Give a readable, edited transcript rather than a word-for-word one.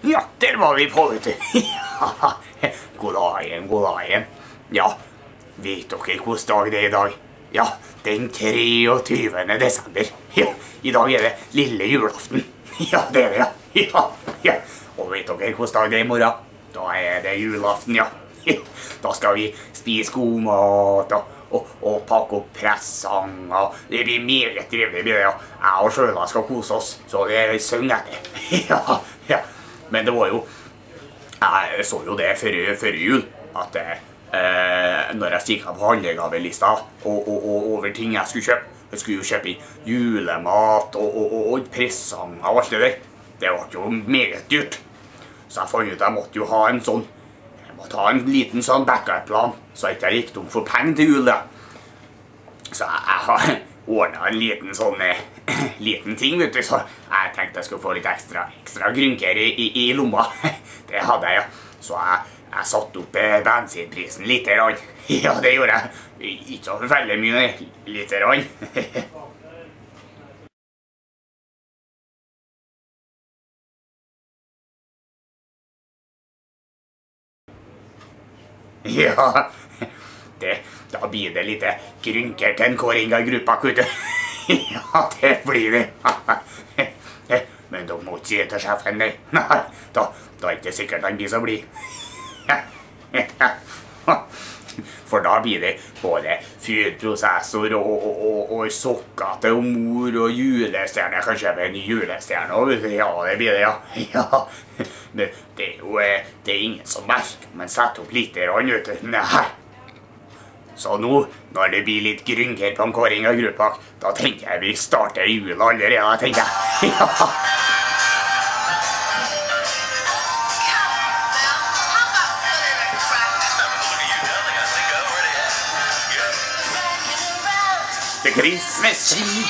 Ja, der var vi på, vet du. Ja, god dagen, god dagen. Ja, vet dere hvilken dag det er i dag? Ja, den 23. desember. Ja, i dag er det lille julaften. Ja, det er det, ja. Ja, ja. Og vet dere hvilken dag det er i morgen? Da er det julaften, ja. Ja. Da skal vi spise god mat og pakke opp presanger. Det blir meget trivelig, blir det, ja. Jeg og Sjøla skal kose oss, så det synger etter. Ja, ja. Men det var jo, jeg så jo det før jul, at når jeg stikket på handlegavelista og over ting jeg skulle jo kjøpe julemat og presanger og alt det der. Det var jo meget dyrt. Så jeg fant ut at jeg måtte jo ha en sånn, en liten sånn backup-plan, så jeg ikke gikk tom for penger til jul, da. Så jeg har ordnet en liten sånn, liten ting, vet du, så jeg tenkte jeg skulle få litt ekstra grynker i lomma. Det hadde jeg, ja. Så jeg satte opp bensinprisen litt. Ja, det gjorde jeg. Ikke så veldig mye, litt. Ja, da blir det litt grynker til en kåring av gruppa, kutte. Ja, det blir det. Men dere må ikke si til sjefen, nei. Nei, da er det ikke sikkert han blir så blid. For da blir det både fyrprosessor og sokker til mor og julestjerne. Kanskje med en ny julestjerne også. Ja, det blir det, ja. Ja. Men det er jo det er ingen som merker, men setter opp litt vet du. Nei. Så nå, når det blir litt grynker på en kåring av gruppa, da tenker jeg vi starter jula allerede, tenker jeg. Ja. The Christmas tree.